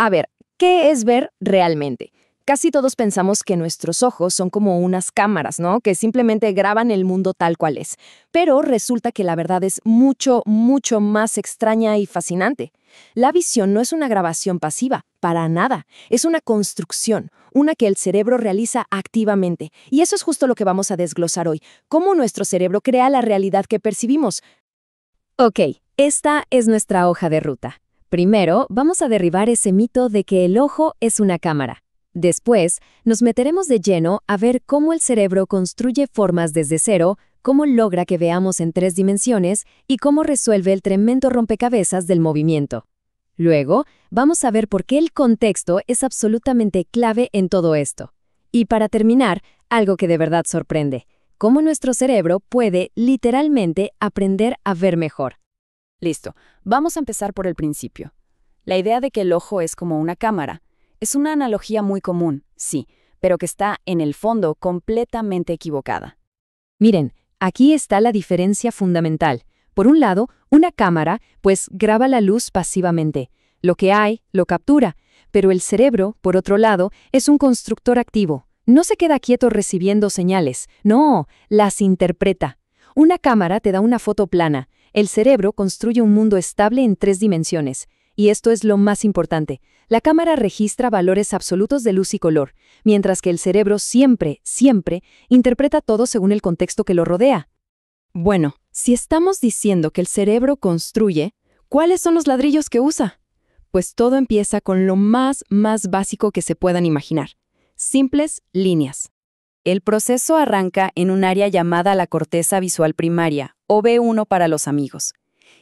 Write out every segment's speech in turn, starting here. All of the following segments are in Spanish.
A ver, ¿qué es ver realmente? Casi todos pensamos que nuestros ojos son como unas cámaras, ¿no? Que simplemente graban el mundo tal cual es. Pero resulta que la verdad es mucho, mucho más extraña y fascinante. La visión no es una grabación pasiva, para nada. Es una construcción, una que el cerebro realiza activamente. Y eso es justo lo que vamos a desglosar hoy. Cómo nuestro cerebro crea la realidad que percibimos. Ok, esta es nuestra hoja de ruta. Primero, vamos a derribar ese mito de que el ojo es una cámara. Después, nos meteremos de lleno a ver cómo el cerebro construye formas desde cero, cómo logra que veamos en 3 dimensiones y cómo resuelve el tremendo rompecabezas del movimiento. Luego, vamos a ver por qué el contexto es absolutamente clave en todo esto. Y para terminar, algo que de verdad sorprende, cómo nuestro cerebro puede, literalmente, aprender a ver mejor. Listo, vamos a empezar por el principio. La idea de que el ojo es como una cámara es una analogía muy común, sí, pero que está, en el fondo, completamente equivocada. Miren, aquí está la diferencia fundamental. Por un lado, una cámara, pues graba la luz pasivamente. Lo que hay, lo captura. Pero el cerebro, por otro lado, es un constructor activo. No se queda quieto recibiendo señales. No, las interpreta. Una cámara te da una foto plana. El cerebro construye un mundo estable en 3 dimensiones. Y esto es lo más importante. La cámara registra valores absolutos de luz y color, mientras que el cerebro siempre, siempre, interpreta todo según el contexto que lo rodea. Bueno, si estamos diciendo que el cerebro construye, ¿cuáles son los ladrillos que usa? Pues todo empieza con lo más básico que se puedan imaginar. Simples líneas. El proceso arranca en un área llamada la corteza visual primaria, o V1 para los amigos.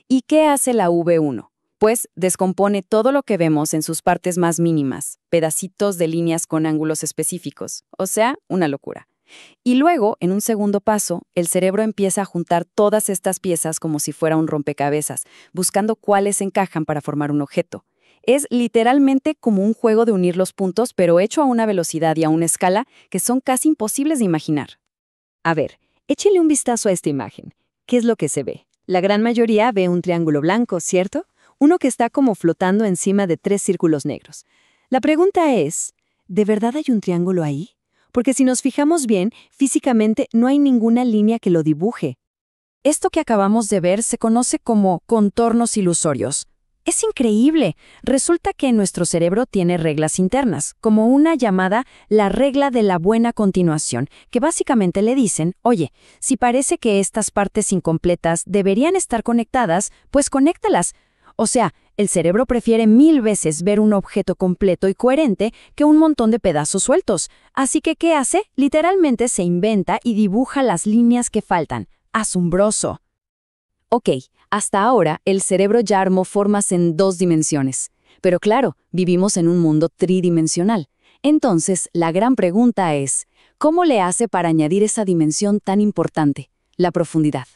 ¿Y qué hace la V1? Pues descompone todo lo que vemos en sus partes más mínimas, pedacitos de líneas con ángulos específicos, o sea, una locura. Y luego, en un segundo paso, el cerebro empieza a juntar todas estas piezas como si fuera un rompecabezas, buscando cuáles encajan para formar un objeto. Es literalmente como un juego de unir los puntos, pero hecho a una velocidad y a una escala que son casi imposibles de imaginar. A ver, échele un vistazo a esta imagen. ¿Qué es lo que se ve? La gran mayoría ve un triángulo blanco, ¿cierto? Uno que está como flotando encima de 3 círculos negros. La pregunta es, ¿de verdad hay un triángulo ahí? Porque si nos fijamos bien, físicamente no hay ninguna línea que lo dibuje. Esto que acabamos de ver se conoce como contornos ilusorios. Es increíble. Resulta que nuestro cerebro tiene reglas internas, como una llamada la regla de la buena continuación, que básicamente le dicen, oye, si parece que estas partes incompletas deberían estar conectadas, pues conéctalas. O sea, el cerebro prefiere 1000 veces ver un objeto completo y coherente que un montón de pedazos sueltos. Así que, ¿qué hace? Literalmente se inventa y dibuja las líneas que faltan. ¡Asombroso! Ok, hasta ahora el cerebro ya armó formas en 2 dimensiones. Pero claro, vivimos en un mundo tridimensional. Entonces, la gran pregunta es, ¿cómo le hace para añadir esa dimensión tan importante, la profundidad?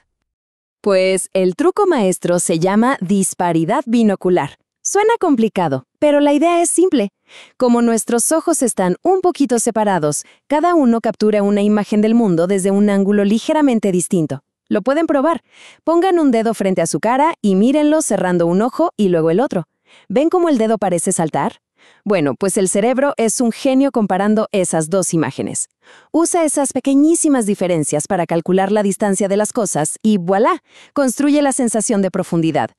Pues el truco maestro se llama disparidad binocular. Suena complicado, pero la idea es simple. Como nuestros ojos están un poquito separados, cada uno captura una imagen del mundo desde un ángulo ligeramente distinto. Lo pueden probar. Pongan un dedo frente a su cara y mírenlo cerrando un ojo y luego el otro. ¿Ven cómo el dedo parece saltar? Bueno, pues el cerebro es un genio comparando esas dos imágenes. Usa esas pequeñísimas diferencias para calcular la distancia de las cosas y ¡voilá! Construye la sensación de profundidad.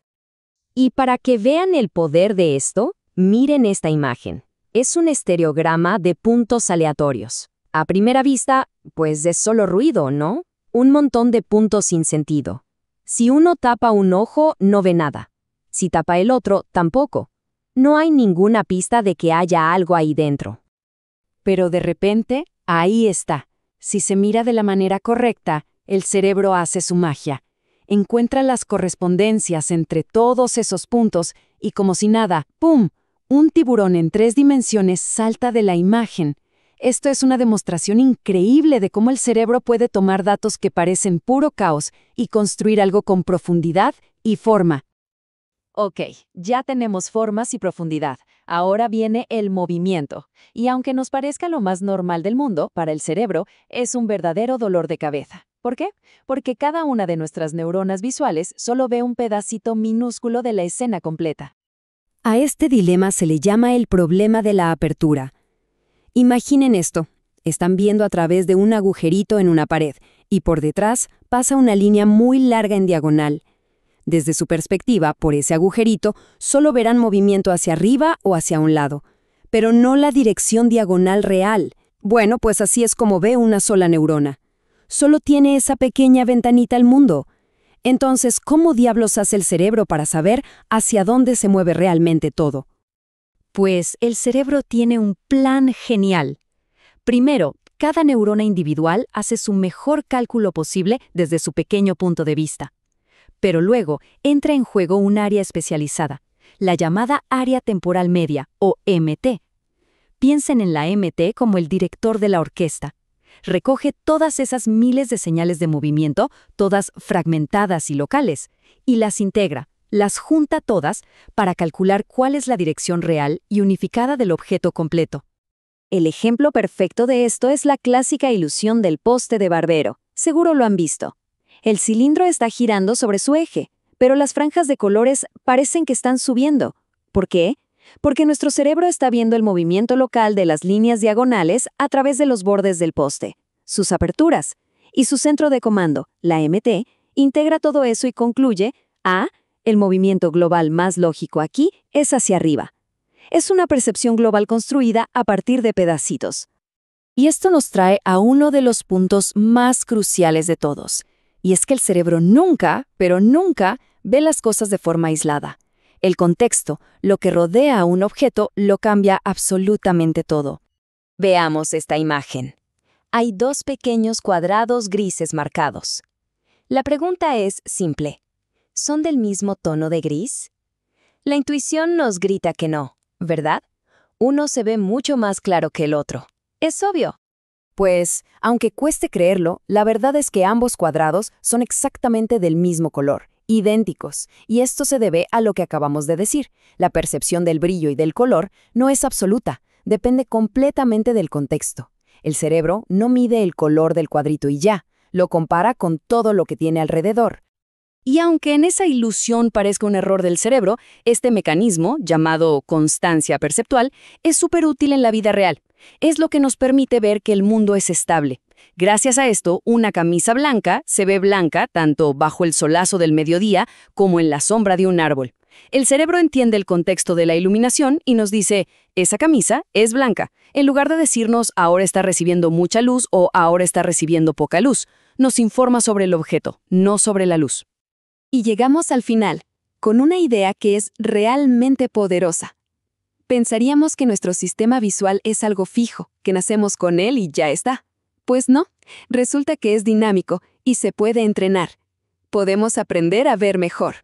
Y para que vean el poder de esto, miren esta imagen. Es un estereograma de puntos aleatorios. A primera vista, pues es solo ruido, ¿no? Un montón de puntos sin sentido. Si uno tapa un ojo, no ve nada. Si tapa el otro, tampoco. No hay ninguna pista de que haya algo ahí dentro. Pero de repente, ahí está. Si se mira de la manera correcta, el cerebro hace su magia. Encuentra las correspondencias entre todos esos puntos y como si nada, ¡pum! Un tiburón en 3 dimensiones salta de la imagen. Esto es una demostración increíble de cómo el cerebro puede tomar datos que parecen puro caos y construir algo con profundidad y forma. Ok, ya tenemos formas y profundidad. Ahora viene el movimiento. Y aunque nos parezca lo más normal del mundo, para el cerebro es un verdadero dolor de cabeza. ¿Por qué? Porque cada una de nuestras neuronas visuales solo ve un pedacito minúsculo de la escena completa. A este dilema se le llama el problema de la apertura. Imaginen esto. Están viendo a través de un agujerito en una pared y por detrás pasa una línea muy larga en diagonal. Desde su perspectiva, por ese agujerito, solo verán movimiento hacia arriba o hacia un lado, pero no la dirección diagonal real. Bueno, pues así es como ve una sola neurona. Solo tiene esa pequeña ventanita al mundo. Entonces, ¿cómo diablos hace el cerebro para saber hacia dónde se mueve realmente todo? Pues el cerebro tiene un plan genial. Primero, cada neurona individual hace su mejor cálculo posible desde su pequeño punto de vista. Pero luego entra en juego un área especializada, la llamada área temporal media, o MT. Piensen en la MT como el director de la orquesta. Recoge todas esas miles de señales de movimiento, todas fragmentadas y locales, y las integra, las junta todas para calcular cuál es la dirección real y unificada del objeto completo. El ejemplo perfecto de esto es la clásica ilusión del poste de barbero. Seguro lo han visto. El cilindro está girando sobre su eje, pero las franjas de colores parecen que están subiendo. ¿Por qué? Porque nuestro cerebro está viendo el movimiento local de las líneas diagonales a través de los bordes del poste, sus aperturas, y su centro de comando, la MT, integra todo eso y concluye, el movimiento global más lógico aquí es hacia arriba. Es una percepción global construida a partir de pedacitos. Y esto nos trae a uno de los puntos más cruciales de todos, y es que el cerebro nunca, pero nunca, ve las cosas de forma aislada. El contexto, lo que rodea a un objeto, lo cambia absolutamente todo. Veamos esta imagen. Hay dos pequeños cuadrados grises marcados. La pregunta es simple. ¿Son del mismo tono de gris? La intuición nos grita que no, ¿verdad? Uno se ve mucho más claro que el otro. Es obvio. Pues, aunque cueste creerlo, la verdad es que ambos cuadrados son exactamente del mismo color, idénticos, y esto se debe a lo que acabamos de decir. La percepción del brillo y del color no es absoluta, depende completamente del contexto. El cerebro no mide el color del cuadrito y ya, lo compara con todo lo que tiene alrededor. Y aunque en esa ilusión parezca un error del cerebro, este mecanismo, llamado constancia perceptual, es súper útil en la vida real. Es lo que nos permite ver que el mundo es estable. Gracias a esto, una camisa blanca se ve blanca tanto bajo el solazo del mediodía como en la sombra de un árbol. El cerebro entiende el contexto de la iluminación y nos dice, esa camisa es blanca, en lugar de decirnos ahora está recibiendo mucha luz o ahora está recibiendo poca luz. Nos informa sobre el objeto, no sobre la luz. Y llegamos al final, con una idea que es realmente poderosa. Pensaríamos que nuestro sistema visual es algo fijo, que nacemos con él y ya está. Pues no, resulta que es dinámico y se puede entrenar. Podemos aprender a ver mejor.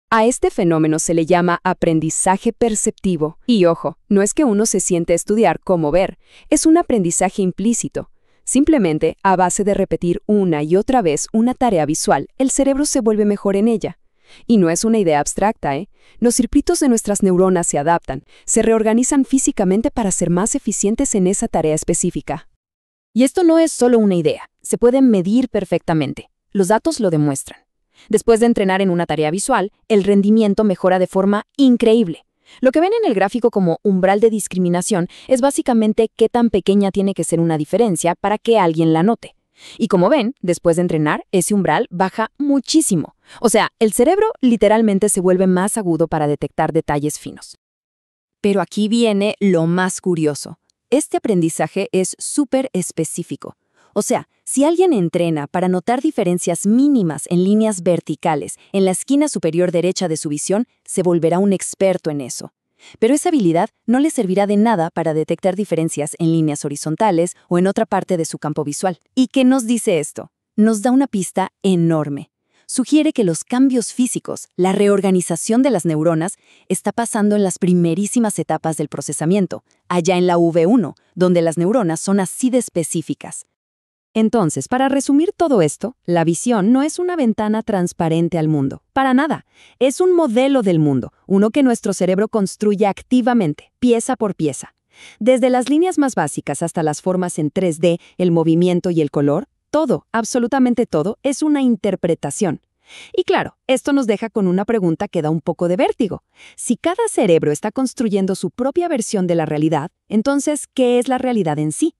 A este fenómeno se le llama aprendizaje perceptivo. Y ojo, no es que uno se siente a estudiar cómo ver, es un aprendizaje implícito. Simplemente, a base de repetir una y otra vez una tarea visual, el cerebro se vuelve mejor en ella. Y no es una idea abstracta, ¿eh? Los circuitos de nuestras neuronas se adaptan, se reorganizan físicamente para ser más eficientes en esa tarea específica. Y esto no es solo una idea, se puede medir perfectamente. Los datos lo demuestran. Después de entrenar en una tarea visual, el rendimiento mejora de forma increíble. Lo que ven en el gráfico como umbral de discriminación es básicamente qué tan pequeña tiene que ser una diferencia para que alguien la note. Y como ven, después de entrenar, ese umbral baja muchísimo. O sea, el cerebro literalmente se vuelve más agudo para detectar detalles finos. Pero aquí viene lo más curioso. Este aprendizaje es súper específico. O sea, si alguien entrena para notar diferencias mínimas en líneas verticales en la esquina superior derecha de su visión, se volverá un experto en eso. Pero esa habilidad no le servirá de nada para detectar diferencias en líneas horizontales o en otra parte de su campo visual. ¿Y qué nos dice esto? Nos da una pista enorme. Sugiere que los cambios físicos, la reorganización de las neuronas, está pasando en las primerísimas etapas del procesamiento, allá en la V1, donde las neuronas son así de específicas. Entonces, para resumir todo esto, la visión no es una ventana transparente al mundo, para nada. Es un modelo del mundo, uno que nuestro cerebro construye activamente, pieza por pieza. Desde las líneas más básicas hasta las formas en 3D, el movimiento y el color, todo, absolutamente todo, es una interpretación. Y claro, esto nos deja con una pregunta que da un poco de vértigo. Si cada cerebro está construyendo su propia versión de la realidad, entonces, ¿qué es la realidad en sí?